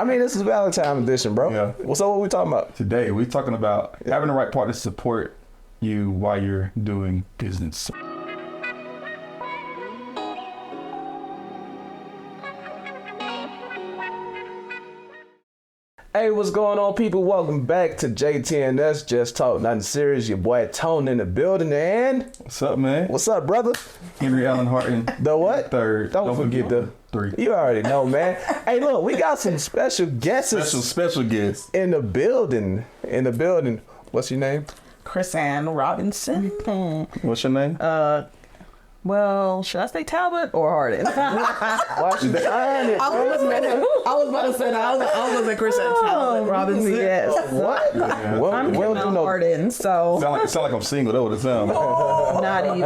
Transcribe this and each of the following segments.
I mean, this is Valentine edition, bro. Yeah. What's up? What we talking about? Today, we're talking about having the right partner to support you while you're doing business. Hey, what's going on, people? Welcome back to JTNS, Just Talk Nothing Serious. Your boy Tone in the building, and What's up, man? what's up, brother? Henry Allen Harton. The what? Third. Don't forget the 3. You already know, man. Hey, look, we got some special guests Special guest. in the building. What's your name? Chris Ann Robinson. What's your name? Well, should I say Talbot or Harden? Why you trying it? I was about to say that. I was going to say Chris Ann Talbot Robinson. Yes. What? Yeah. Well, I'm we don't do Kim no. Harden, so Sound like I'm single. That would it sound. not even.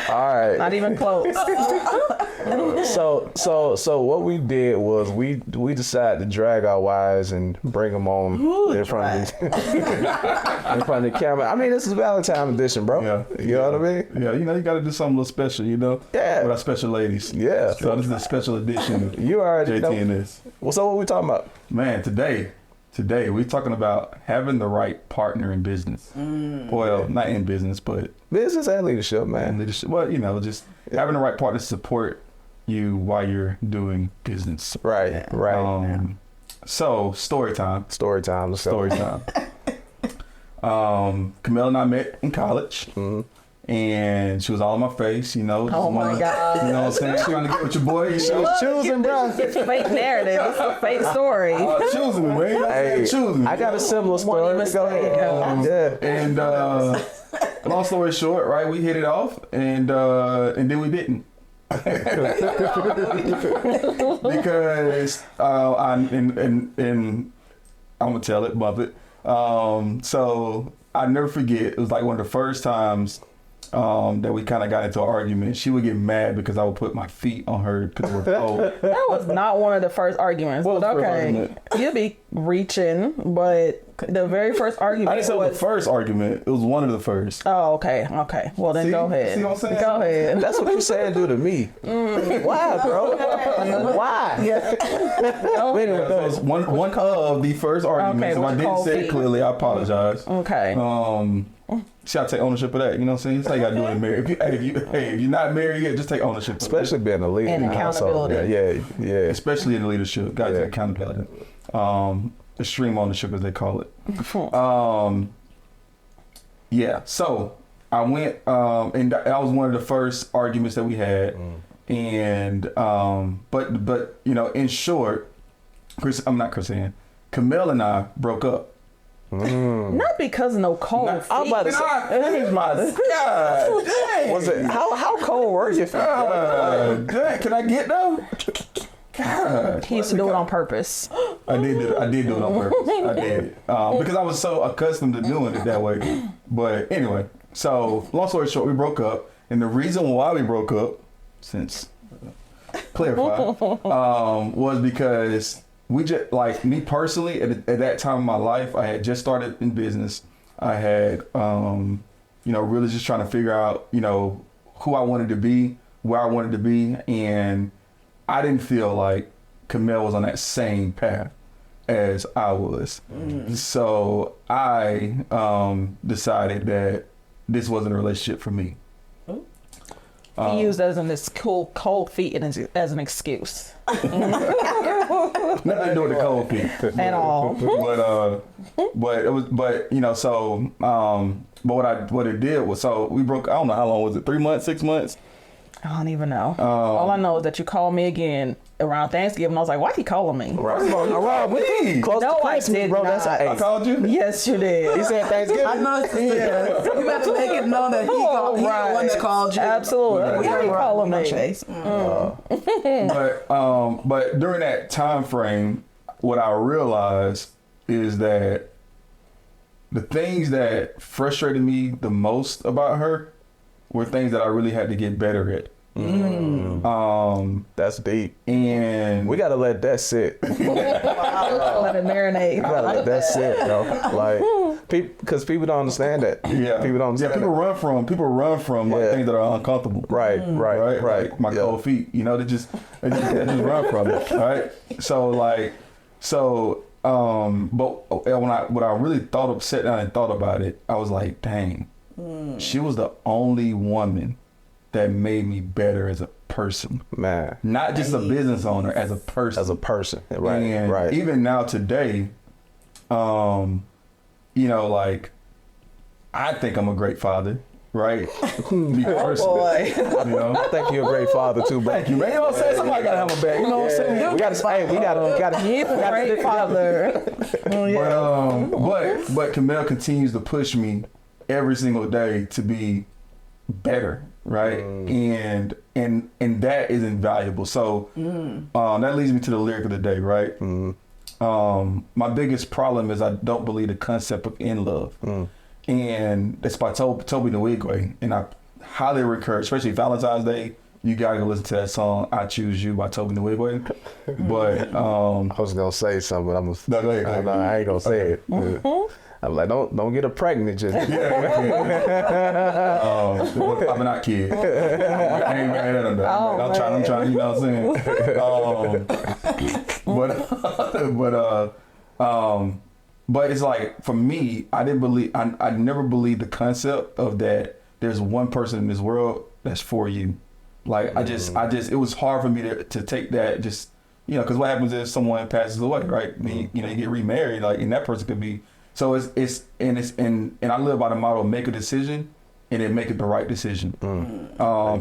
All right. Not even close. So what we did was we decided to drag our wives and bring them on in front of the camera. I mean, this is Valentine edition, bro. Yeah. You know what I mean? Yeah, you got to do something a little special, Yeah. with our special ladies. Yeah. So this is a special edition of You already know. JTNS. What's up? What we talking about? Man, today we're talking about having the right partner in business. Well, not in business, but Business and leadership, in man. leadership. Well, just having the right partner to support you while you're doing business. Right. So story time. Story time. Let's go. Story time. Camille and I met in college. And she was all in my face, Oh my God. You know what I'm saying? Trying to get with your boy. She was Choosing, bro. It's a fake narrative. It's a fake story. choosing me, man. Hey, Choosing me. I got a similar story. even Go ahead. Yeah. And long story short, right? We hit it off, and then we didn't. Because I'm gonna tell it, Muppet. So I never forget. It was like one of the first times that we kind of got into an argument. She would get mad because I would put my feet on her because we're cold. That was not one of the first arguments. What was But the first okay, argument? you'll be reaching, but the very first argument I didn't say it was the was. first argument. It was one of the first. Oh, okay. Well, then See? go ahead. See what I'm saying? Go ahead. That's what you saying do to me. Why, bro? Why? Go Wait a minute. So it's one of the first arguments. Okay, If I one didn't cold say it feet. clearly, I apologize. Okay. See, I take ownership of that. You know what I'm saying? That's how you gotta do it in marriage. If you're not married yet, just take ownership of it. Especially being a leader. And in the household. accountability. Yeah. Especially in leadership. Gotta take accountability. Extreme ownership, as they call it. Yeah. So I went, and that was one of the first arguments that we had. And but in short, Camille and I broke up. Not because of no cold feet. I'm about to say. God dang. Was it how cold were you? Dang, can I get though? God. He used to do it on purpose. I did do it on purpose. I did. Because I was so accustomed to doing it that way. But anyway, so long story short, we broke up. And the reason why we broke up, since clarify, was because we just, like me personally, at that time of my life, I had just started in business. I had, really just trying to figure out, who I wanted to be, where I wanted to be. And I didn't feel like Camille was on that same path as I was. So I decided that this wasn't a relationship for me. He used as this cold feet as an excuse. Nothing to do with the cold feet At all. but it was, what it did was, so we broke. I don't know how long was it? 3 months, 6 months. I don't even know. All I know is that you called me again around Thanksgiving. I was like, why he calling me? Around me. Close No, to I Christmas, did bro. not. That's I called you. Yes, you did. He said Thanksgiving. I know it's you have to make it known that he called, he the one that called you. Absolutely. Why he calling me? Chase. But during that time frame, what I realized is that the things that frustrated me the most about her were things that I really had to get better at. That's deep. And We gotta let that sit. Let it marinate. We gotta let that sit, bro. Like, Because people don't understand that. Yeah, people don't understand. People run from like things that are uncomfortable. Right. Like my cold feet. You know, they just run from it. Right. But when I really sat down and thought about it, I was like, dang, she was the only woman that made me better as a person. Man. Not just a business owner, as a person. Right. And even now today, you know, like, I think I'm a great father, right? Me personally. You know? I think you're a great father too, bro. Thank you, man. You know what I'm saying? Somebody gotta have a back. You know what I'm saying? We gotta He's a great father. But Camille continues to push me every single day to be better, right? And that is invaluable. So that leads me to the lyric of the day, right? My biggest problem is I don't believe the concept of in love. And it's by Toby Nwigwe, and I highly encourage, especially Valentine's Day, you gotta go listen to that song "I Choose You" by Toby Nwigwe. But I was gonna say something, but go ahead. I ain't gonna say it. I'm like, don't get her pregnant, just I'm not kidding. I ain't mad at him. I'm trying. You know what I'm saying? But it's like, for me, I never believed the concept of that. There's one person in this world that's for you. Like, I just, it was hard for me to take that. Just, you know, because what happens if someone passes away, right? You know, you get remarried, like, and that person could be. So and I live by the motto: make a decision, and then make it the right decision.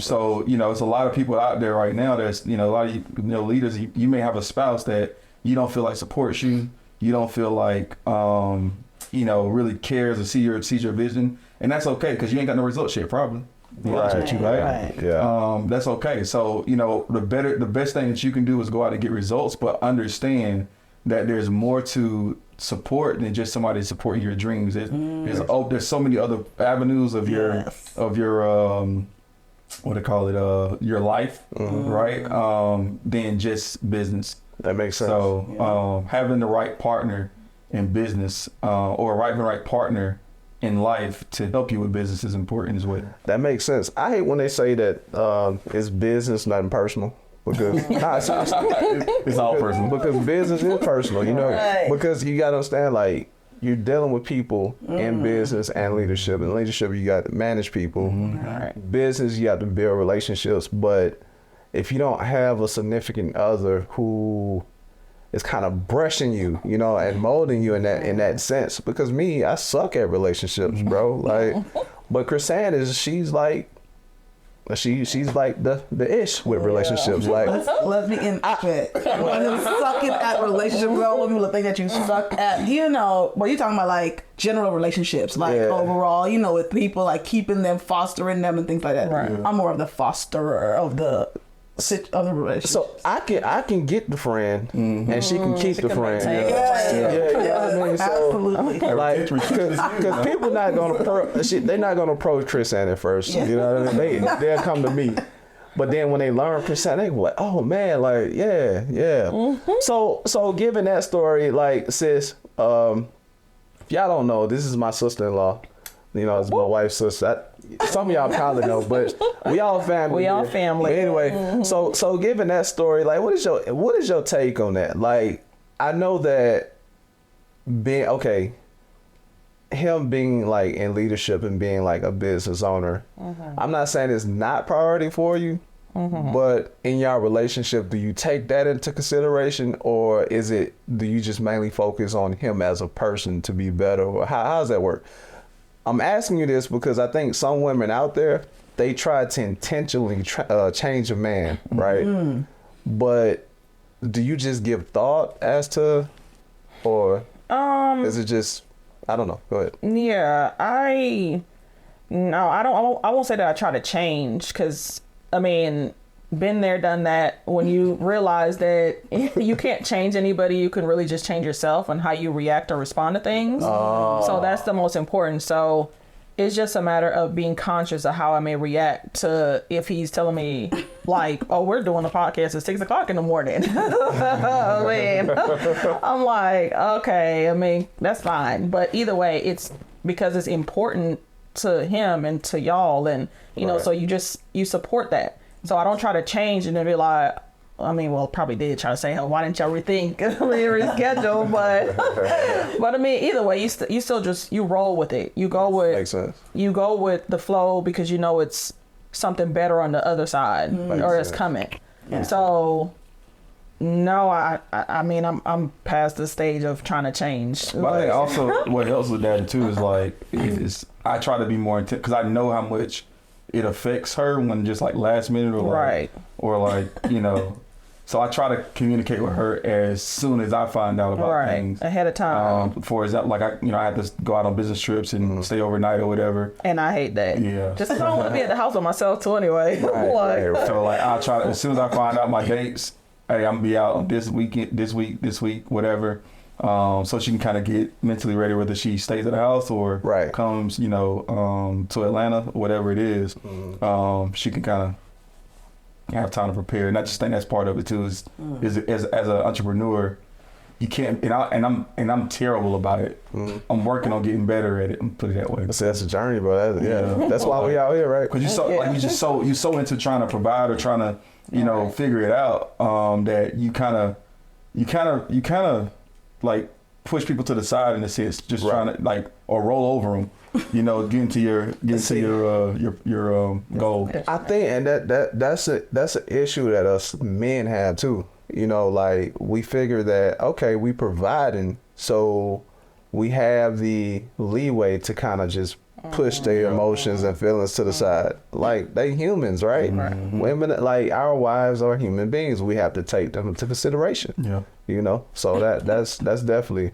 So, you know, it's a lot of people out there right now that's, you know, a lot of leaders. You may have a spouse that you don't feel like supports you. You don't feel like, you know, really cares or sees your vision, and that's okay because you ain't got no results yet, probably. Right. Yeah. That's okay. So, you know, the best thing that you can do is go out and get results, but understand that there's more to support than just somebody supporting your dreams. There's so many other avenues of your what do you call it, your life, right? Than just business. That makes sense. So having the right partner in business or the right partner in life to help you with business is important as well. That makes sense. I hate when they say that it's business, nothing personal. Because it's all personal. Because business is personal, you know. Right. Because you gotta understand, like, you're dealing with people in business and leadership. In leadership, you got to manage people. Business, you have to build relationships. But if you don't have a significant other who is kind of brushing you, you know, and molding you in that sense, because me, I suck at relationships, bro. Like, but Chrisanne she's like the ish with relationships. Like, let me interpret. When you're sucking at relationships, girl, let me think that you suck at. You know, but you're talking about like general relationships, like overall, you know, with people, like keeping them, fostering them, and things like that. Right. I'm more of the fosterer of the relationship. So I can get the friend, and she can keep the friend. Yeah. I mean, Absolutely. Like, because people not gonna they're not gonna approach Chrisanne at first. You know what I mean? They'll come to me, but then when they learn Chrisanne, they go like, oh man, like yeah. So given that story, like, sis, if y'all don't know, this is my sister-in-law. You know, it's my wife's sister. Some of y'all probably know, but we all family. We all family. But anyway, so given that story, like, what is your take on that? Like, I know that him being like in leadership and being like a business owner, I'm not saying it's not priority for you, but in your relationship, do you take that into consideration, or do you just mainly focus on him as a person to be better, or how does that work? I'm asking you this because I think some women out there, they try to intentionally change a man, right? But do you just give thought as to, or is it just, I don't know. Go ahead. Yeah, I won't say that I try to change, because, I mean, been there, done that. When you realize that you can't change anybody, you can really just change yourself and how you react or respond to things. So that's the most important. So It's just a matter of being conscious of how I may react to if he's telling me like, oh, we're doing a podcast at 6 o'clock in the morning. I mean, I'm like, okay, I mean, that's fine. But either way, it's because it's important to him and to y'all. And, you know, so you support that. So I don't try to change and then be like, I mean, well, probably did try to say, oh, why didn't y'all rethink, reschedule? But I mean, either way, you still just, you roll with it. You go with, Makes sense. You go with the flow because you know it's something better on the other side or it's coming. Yeah. So, no, I mean, I'm past the stage of trying to change. But I think also what helps with that too is like, I try to be more intense because I know how much it affects her when just like last minute or like, or like, you know. So I try to communicate with her as soon as I find out about things ahead of time. For example, like I had to go out on business trips and stay overnight or whatever. And I hate that. Yeah. Just 'cause I don't want to be at the house by myself too anyway. So like I try to, as soon as I find out my dates, hey, I'm gonna be out this weekend, this week, whatever. So she can kind of get mentally ready whether she stays at the house or comes, you know, to Atlanta or whatever it is. She can kind of have time to prepare, and I just think that's part of it too. Is as an entrepreneur, you can't, and I'm terrible about it. I'm working on getting better at it. Put it that way. That's a journey, bro. That's why we out here, right? Because you so into trying to provide or trying to, you know, figure it out, that you kind of like push people to the side in a sense, just trying to like or roll over them. You know, get into your goal. I think, and that's an issue that us men have too. You know, like we figure that okay, we providing, so we have the leeway to kind of just push their emotions and feelings to the side. Like they humans, right? Women, like our wives are human beings. We have to take them into consideration. Yeah, you know. So that's definitely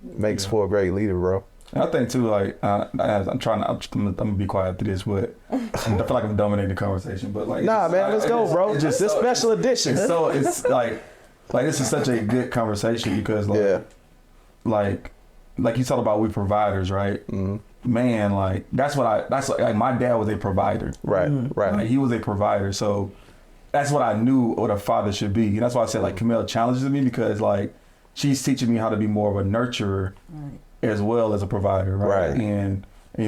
makes for a great leader, bro. And I think too, like I'm gonna be quiet after this, but I feel like I'm dominating the conversation. But like, nah, man, let's go, bro. Just this special edition. It's like this is such a good conversation because like you talk about we providers, right? Man, like that's like my dad was a provider, right? Like, he was a provider, so that's what I knew what a father should be. And that's why I said like Camille challenges me because like she's teaching me how to be more of a nurturer. As well as a provider, right? And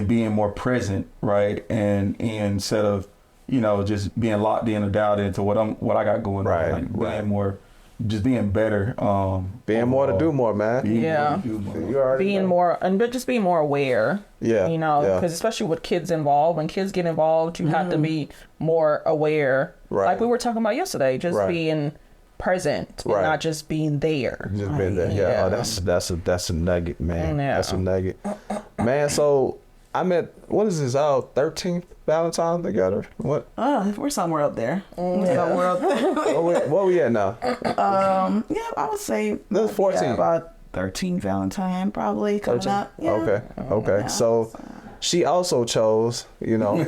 being more present, right? And instead of, you know, just being locked in or dialed into what I got going on, like being more, just being better, being more to do more, man. Being more and just being more aware. Yeah, you know, because especially with kids involved, when kids get involved, you have to be more aware. Like we were talking about yesterday, just being present and not just being there. Just being there. Oh, that's a nugget, man. That's a nugget, man. So I met, what is this, our 13th Valentine together? What? We're somewhere up there. Somewhere up there. What we at now? I would say this is 14. About 13 Valentine probably coming 13? Up. Okay. So she also chose, you know,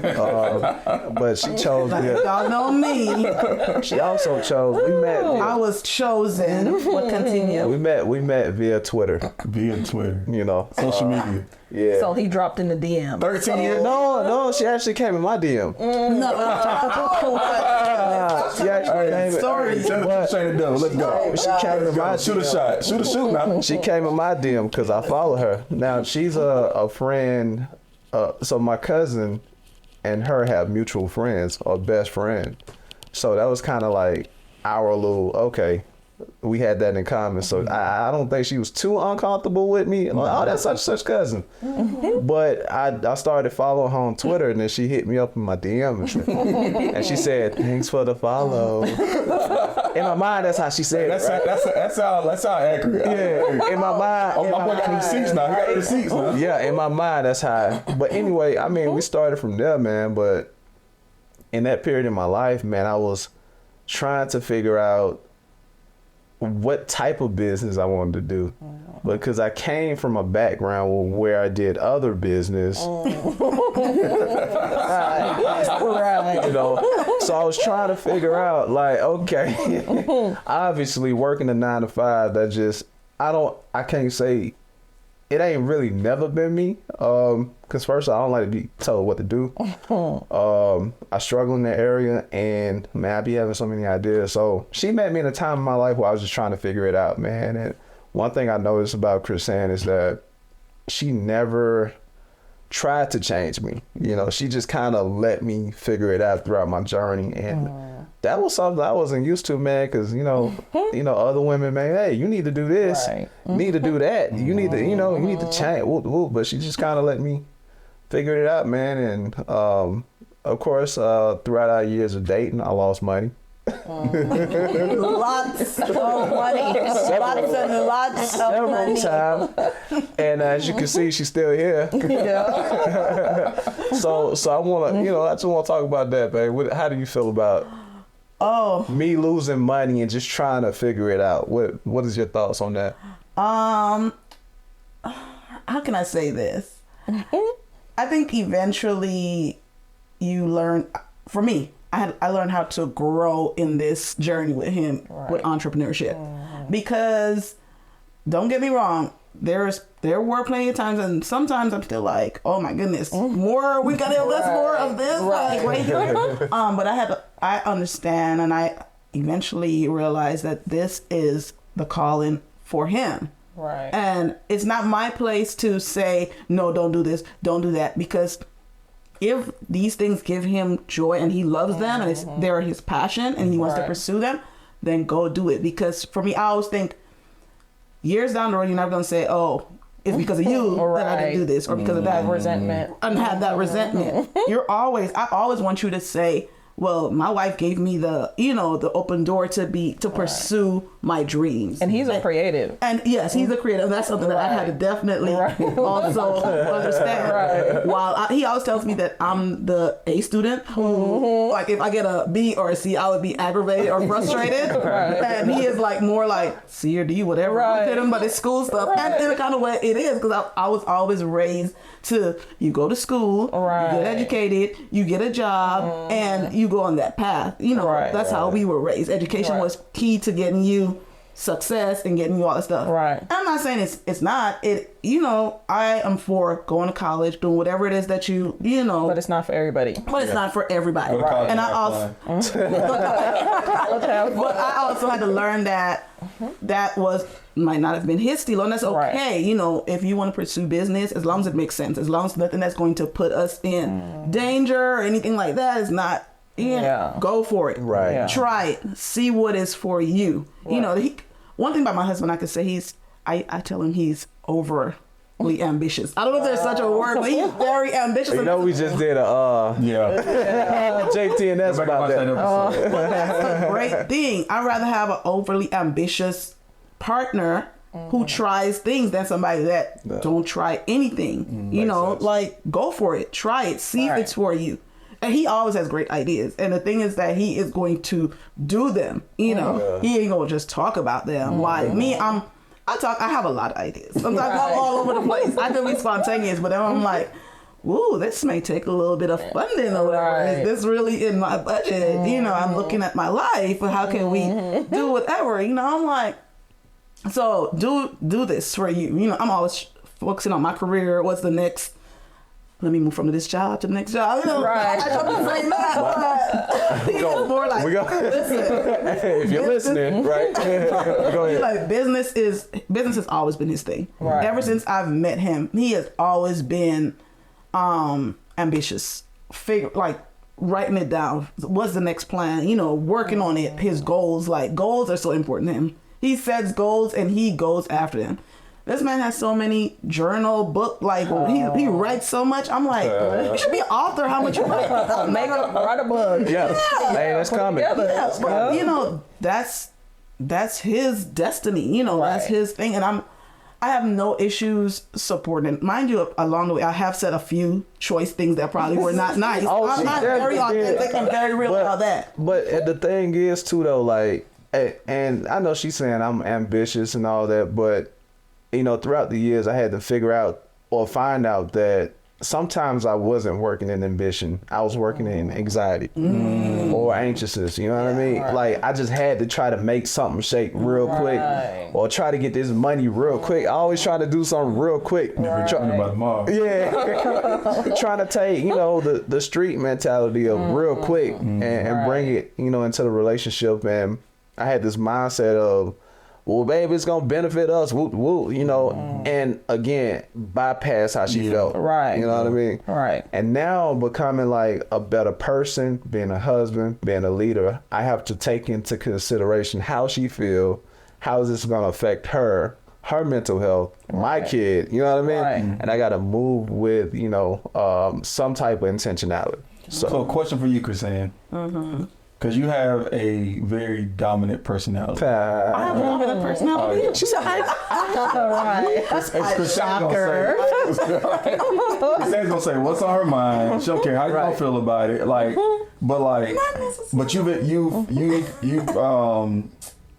but she chose. Y'all know me. She also chose. We met. I was chosen. What continue? We met via Twitter. You know, social media. Yeah. So he dropped in the DM. 13 years? No, she actually came in my DM. She actually came in. Sorry. Let's go. She came in my shoot a shot. Shoot a shoot now. She came in my DM because I follow her. Now she's a friend. So my cousin and her have mutual friends or best friend. So that was kind of like our little, okay, we had that in common. So I don't think she was too uncomfortable with me. Like, oh, that's such cousin. But I started following her on Twitter, and then she hit me up in my DM and she said, "Thanks for the follow." In my mind, that's how she said it. That's how accurate. Yeah, in my mind. I'm working the receipts now. You got the receipts now. Yeah, in my mind, that's how. But anyway, I mean, we started from there, man. But in that period in my life, man, I was trying to figure out what type of business I wanted to do, because I came from a background where I did other business. Right. You know, so I was trying to figure out, like, okay, obviously working a 9 to 5, that just I can't say it ain't really never been me. Cause first I don't like to be told what to do. I struggle in that area, and man, I be having so many ideas. So she met me in a time in my life where I was just trying to figure it out, man. And one thing I noticed about Chrisanne is that she never tried to change me. You know, she just kind of let me figure it out throughout my journey, and that was something I wasn't used to, man. Because you know, other women, man, hey, you need to do this, you need to do that, you need to, you need to change. But she just kind of let me figure it out, man. And of course, throughout our years of dating, I lost money. Lots of money. Lots and lots of money. Several times. And as you can see, she's still here. So I want to, I just want to talk about that, babe. How do you feel about me losing money and just trying to figure it out? What is your thoughts on that? How can I say this? I think eventually you learn, for me, I learned how to grow in this journey with him, with entrepreneurship. Because don't get me wrong, there were plenty of times, and sometimes I'm still like, oh my goodness, more, we gotta have more of this. But I understand, and I eventually realized that this is the calling for him. Right. And it's not my place to say, no, don't do this, don't do that, because if these things give him joy and he loves them and they're his passion and he wants to pursue them, then go do it. Because for me, I always think years down the road, you're not going to say, oh, it's because of you that I didn't do this, or because of that resentment. And have that resentment. I always want you to say, well, my wife gave me the open door to pursue my dreams. And he's a creative. And yes, he's a creative. That's something that I had to definitely also understand. While he always tells me that I'm the A student who, like, if I get a B or a C, I would be aggravated or frustrated. And he is like more like C or D, whatever. But it's school stuff. And in the kind of way it is, because I was always raised to, you go to school, you get educated, you get a job, and you go on that path. That's how we were raised. Education was key to getting you success and getting you all that stuff. I'm not saying it's not. I am for going to college, doing whatever it is that you. But it's not for everybody. But it's not for everybody. And I also but I also had to learn that might not have been his style, and that's okay. If you want to pursue business, as long as it makes sense, as long as nothing that's going to put us in danger or anything like that is not. Go for it. Try it. See what is for you. One thing about my husband, I could say I tell him he's overly ambitious. I don't know if there's such a word, but he's very ambitious. We just did a JTNS about that. But that's a great thing. I'd rather have an overly ambitious partner who tries things than somebody that don't try anything. Like, go for it. Try it. See if it's for you. And he always has great ideas. And the thing is that he is going to do them. He ain't going to just talk about them. Like me, I have a lot of ideas. Sometimes I'm all over the place. I can be spontaneous, but then I'm like, ooh, this may take a little bit of funding or whatever. Is this really in my budget? I'm looking at my life. How can we do whatever? I'm like, so do this for you. I'm always focusing on my career. What's the next? Let me move from this job to the next job. I don't say that. But more like, listen. Hey, if you're listening, right? Go ahead. Like, business has always been his thing. Ever since I've met him, he has always been ambitious. Writing it down. What's the next plan? Working on it. His goals. Like, goals are so important to him. He sets goals and he goes after them. This man has so many journal book, he writes so much. I'm like, you should be an author. How much you write? Write a book. Hey, that's coming. But, that's his destiny. That's his thing. And I have no issues supporting it. Mind you, along the way, I have said a few choice things that probably were not nice. I'm not very authentic and very real about that. But the thing is, too, though, like, and I know she's saying I'm ambitious and all that, but throughout the years, I had to figure out or find out that sometimes I wasn't working in ambition. I was working in anxiety. or anxiousness. You know what I mean? Right. Like I just had to try to make something shake real quick, or try to get this money real quick. I always try to do something real quick. We're talking about tomorrow. Yeah, trying to take the street mentality of real quick and bring it into the relationship. And I had this mindset of, well, baby, it's gonna benefit us, woo, woo, and again, bypass how she felt. Right. You know what I mean? Right. And now becoming like a better person, being a husband, being a leader, I have to take into consideration how she feel, how is this gonna affect her mental health, my kid, you know what I mean? Right. And I gotta move with, some type of intentionality. So question for you, Chrisanne. Because you have a very dominant personality. I have a dominant personality. She said, Right. Chrisanne's gonna say what's on her mind. She don't care how you gonna feel about it. Like, but you've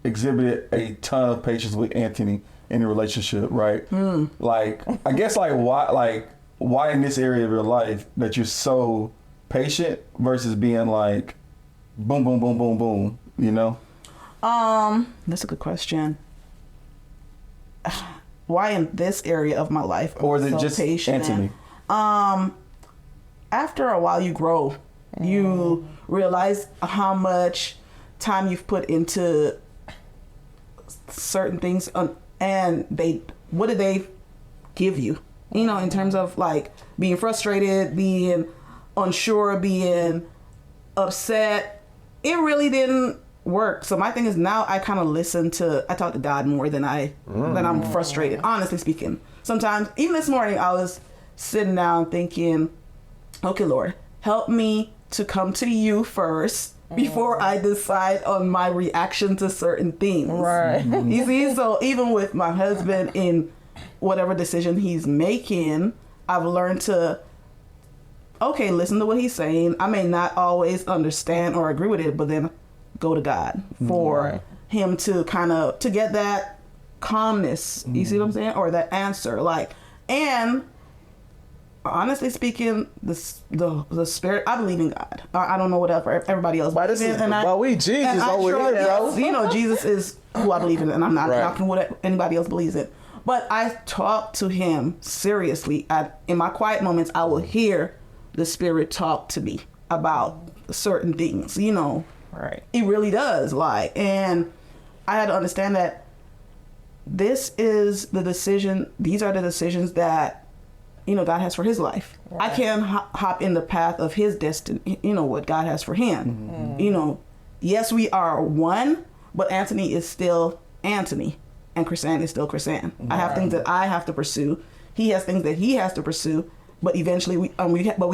exhibited a ton of patience with Anthony in a relationship, right? Like, I guess why in this area of your life that you're so patient versus being like boom, boom, boom, boom, boom, That's a good question. Why in this area of my life? Or is it so just patient? Anthony? After a while you grow. You realize how much time you've put into certain things and what do they give you? In terms of like being frustrated, being unsure, being upset. It really didn't work. So my thing is now I kind of I talk to God more than I'm frustrated, honestly speaking. Sometimes, even this morning, I was sitting down thinking, okay, Lord, help me to come to you first before I decide on my reaction to certain things. Right. You see, so even with my husband in whatever decision he's making, I've learned to listen to what he's saying. I may not always understand or agree with it, but then go to God for him to to get that calmness. You see what I'm saying? Or that answer. And honestly speaking, the spirit, I believe in God. I don't know what everybody else believes in. we Jesus over here, bro. Jesus is who I believe in, and I'm not knocking what anybody else believes in. But I talk to him seriously. In my quiet moments, I will hear the spirit talk to me about certain things, Right. It really does. And I had to understand that these are the decisions that, God has for his life. Right. I can't hop in the path of his destiny, what God has for him. Yes, we are one, but Anthony is still Anthony and Chrisanne is still Chrisanne. Right. I have things that I have to pursue. He has things that he has to pursue. But eventually, we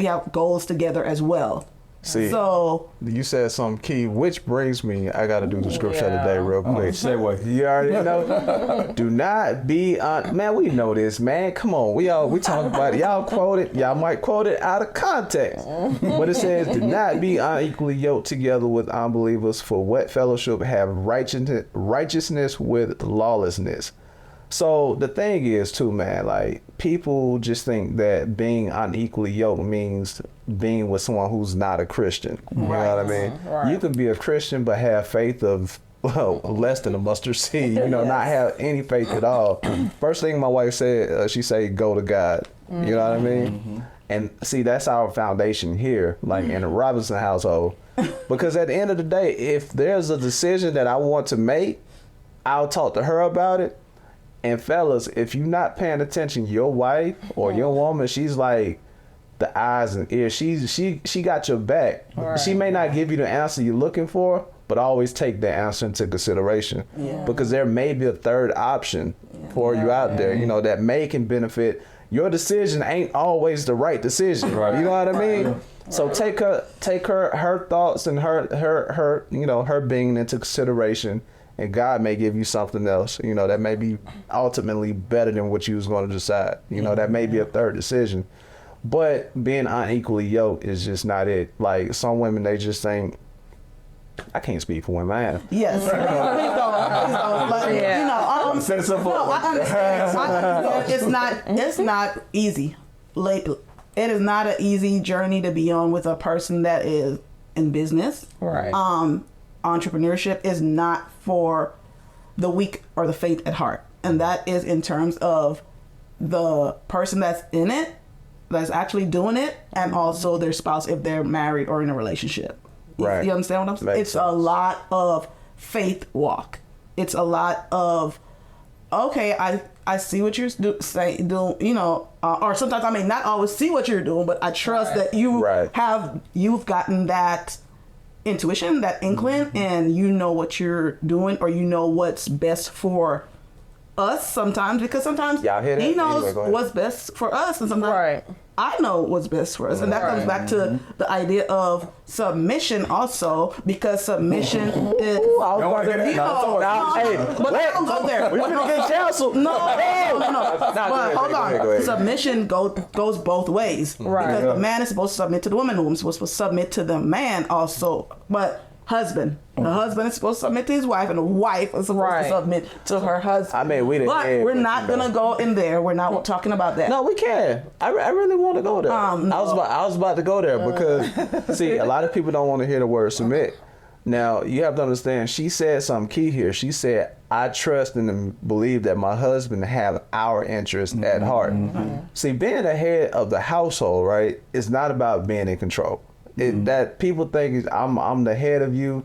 have goals together as well. See, so you said something key, which brings me. I got to do the scripture today real quick. Say what? You already know. Do not be man. We know this, man. Come on, we talk about it. Y'all might quote it out of context, but it says, "Do not be unequally yoked together with unbelievers. For what fellowship have righteousness with lawlessness?" So the thing is too, man, like people just think that being unequally yoked means being with someone who's not a Christian. You know what I mean? Right. You can be a Christian but have faith of less than a mustard seed, not have any faith at all. First thing my wife said, she said, go to God. You know what I mean? And see, that's our foundation here, like in the Robinson household. Because at the end of the day, if there's a decision that I want to make, I'll talk to her about it. And fellas, if you're not paying attention, your wife or your woman, she's like the eyes and ears. She got your back. Right. She may not give you the answer you're looking for, but always take that answer into consideration. Yeah. Because there may be a third option for you out there, that may can benefit. Your decision ain't always the right decision. Right. You know what I mean? Right. So take her thoughts and her being into consideration. And God may give you something else, that may be ultimately better than what you was going to decide. That may be a third decision. But being unequally yoked is just not it. Like some women, they just think, I can't speak for women. I am. Yes. I understand. It's not easy. It is not an easy journey to be on with a person that is in business. Right. Entrepreneurship is not for the weak or the faint at heart. And that is in terms of the person that's in it, that's actually doing it, and also their spouse if they're married or in a relationship. Right. You understand what I'm saying? Makes It's sense. a lot of faith walk. It's a lot of, okay, I see what you're doing, you know, or sometimes I may not always see what you're doing, but I trust that you've gotten that intuition, that inkling, and you know what you're doing, or you know what's best for us sometimes, because sometimes Y'all hear that? he knows Anyway, go ahead. what's best for us, and sometimes I know what's best for us. And that comes back to the idea of submission also, because submission is... Don't wanna hear that. But don't go there. We finna get canceled. No. But hold go on. ahead. Submission goes both ways. Right. Because the man is supposed to submit to the woman, the woman's supposed to submit to the man also. But the husband is supposed to submit to his wife, and the wife is supposed to submit to her husband. I mean, we're not gonna go in there. We're not talking about that. No, we can. I really want to go there. No. I was about to go there because, see, a lot of people don't want to hear the word submit. Now, you have to understand, she said something key here. She said, I trust and believe that my husband have our interest at heart. See, being the head of the household, right, is not about being in control. That people think I'm the head of you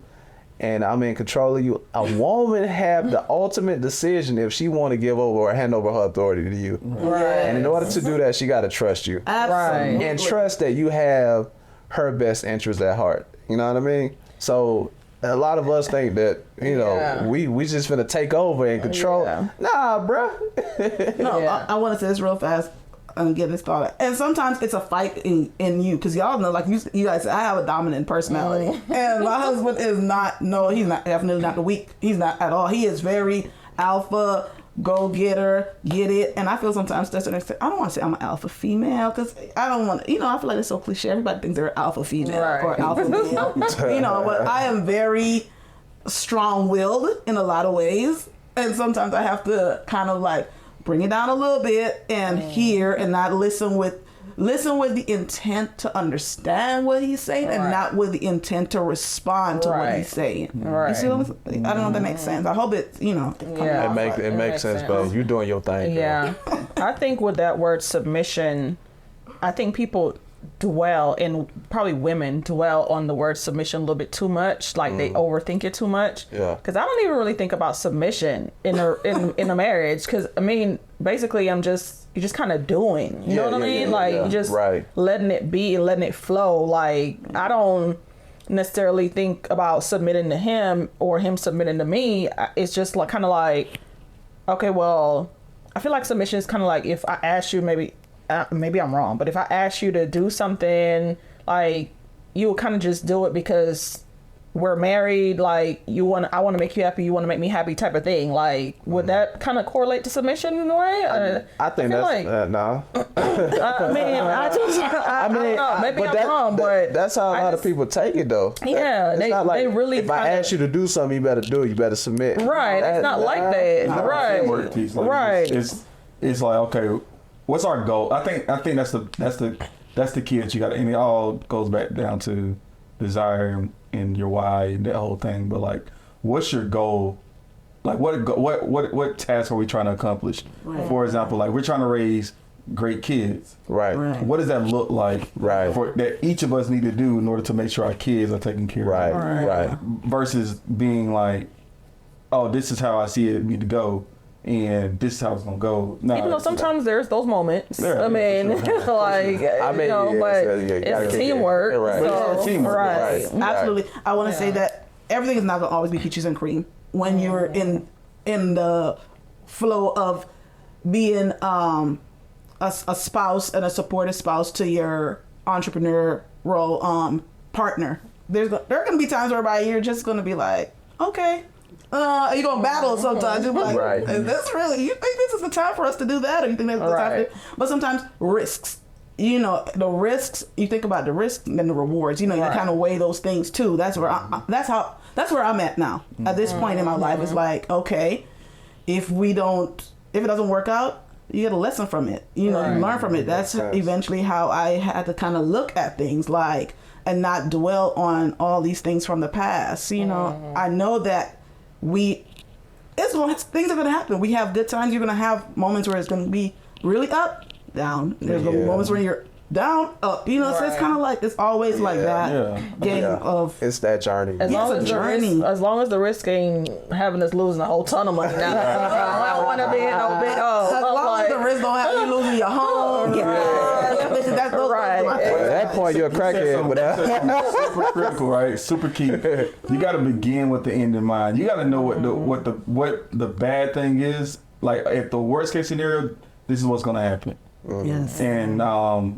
and I'm in control of you. A woman have the ultimate decision if she want to give over or hand over her authority to you. Right. And in order to do that, she got to trust you. Absolutely. And trust that you have her best interest at heart. You know what I mean? So a lot of us think that, you know, we just finna take over and control. Yeah. Nah, bruh. No, I want to say this real fast. I'm getting this thought. And sometimes it's a fight in you, because y'all know, like you guys, I have a dominant personality, and my husband is not. No, he's not. Definitely not the weak. He's not at all. He is very alpha, go getter, get it. And I feel sometimes that's what I say. I don't want to say I'm an alpha female, because I don't want to. You know, I feel like it's so cliche. Everybody thinks they're alpha female or alpha male. You know, but I am very strong-willed in a lot of ways, and sometimes I have to kind of like bring it down a little bit and hear and not listen with the intent to understand what he's saying, and not with the intent to respond to what he's saying. You see what I don't know if that makes sense. I hope it, you know. It makes sense, but you're doing your thing. Yeah. I think with that word submission, I think people dwell, and probably women dwell on the word submission a little bit too much. Like they overthink it too much. Yeah. Because I don't even really think about submission in a marriage. Because I mean, basically, you're just kind of doing. You know what I mean? You just letting it be and letting it flow. Like I don't necessarily think about submitting to him or him submitting to me. It's just like kind of like, okay, well, I feel like submission is kind of like if I ask you, maybe I'm wrong, but if I ask you to do something, like you will kind of just do it because we're married, like I want to make you happy, you want to make me happy type of thing. Like, would that kind of correlate to submission in a way? I think that's like, no. I don't know. Maybe I'm wrong, but that's how a lot of people take it, though. Yeah, they really. If I ask you to do something, you better do it. You better submit. Right. It's not like that. Right. It's like, okay, what's our goal? I think that's the key that you got, and it all goes back down to desire and your why and that whole thing. But like, what's your goal? Like, what task are we trying to accomplish? Right. For example, like we're trying to raise great kids. Right. What does that look like? Right. That each of us need to do in order to make sure our kids are taken care of. Right. Versus being like, oh, this is how I see it need to go, and this is how it's gonna go. No, even though sometimes there's those moments. Yeah, I mean, like, it's teamwork. Right. Teamwork. Right. Absolutely. I want to say that everything is not gonna always be peaches and cream when you're in the flow of being a spouse and a supportive spouse to your entrepreneurial partner. There are gonna be times whereby you're just gonna be like, okay. You're going to battle sometimes. You're like, is this really, you think this is the time for us to do that? Or you think that's the time to, but sometimes risks, you know, the risks, you think about the risks and the rewards, you know, you kind of weigh those things too. That's where that's where I'm at now. At this point in my life, it's like, okay, if it doesn't work out, you get a lesson from it. You know, you learn from it. That's eventually how I had to kind of look at things. Like, and not dwell on all these things from the past. You know, I know that things are going to happen. We have good times. You're going to have moments where it's going to be really up, down. There's going to be moments where you're down, up. You know, so it's kind of like, it's always like that game of... It's that journey. As long as the risk ain't having us losing a whole ton of money. Now, I don't want to be in no big As long as the risk don't have you losing your home. That's right. At that point, you're a crackhead. Super critical, right? Super key. You got to begin with the end in mind. You got to know what the bad thing is. Like, if the worst case scenario, this is what's going to happen. Yes. And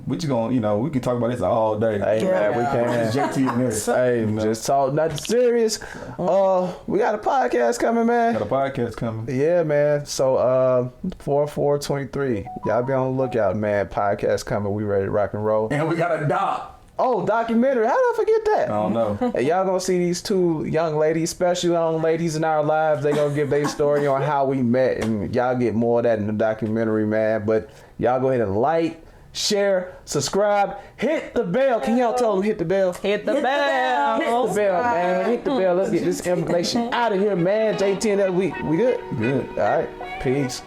we just gonna, we can talk about this all day. Hey man, we can. JTNS. Hey, just talk nothing serious. We got a podcast coming, man. Got a podcast coming. Yeah, man. So 4/4/23. Y'all be on the lookout, man. Podcast coming. We ready to rock and roll. And we got a doc. Oh, documentary. How did I forget that? I don't know. Hey, y'all gonna see these two young ladies, special young ladies in our lives. They gonna give their story on how we met, and y'all get more of that in the documentary, man. But y'all go ahead and like, share, subscribe, hit the bell. Can y'all tell them hit the bell? Hit the bell. Hit the bell, man. Hit the bell. Let's get this information out of here, man. JTNS, we good? Good. All right. Peace.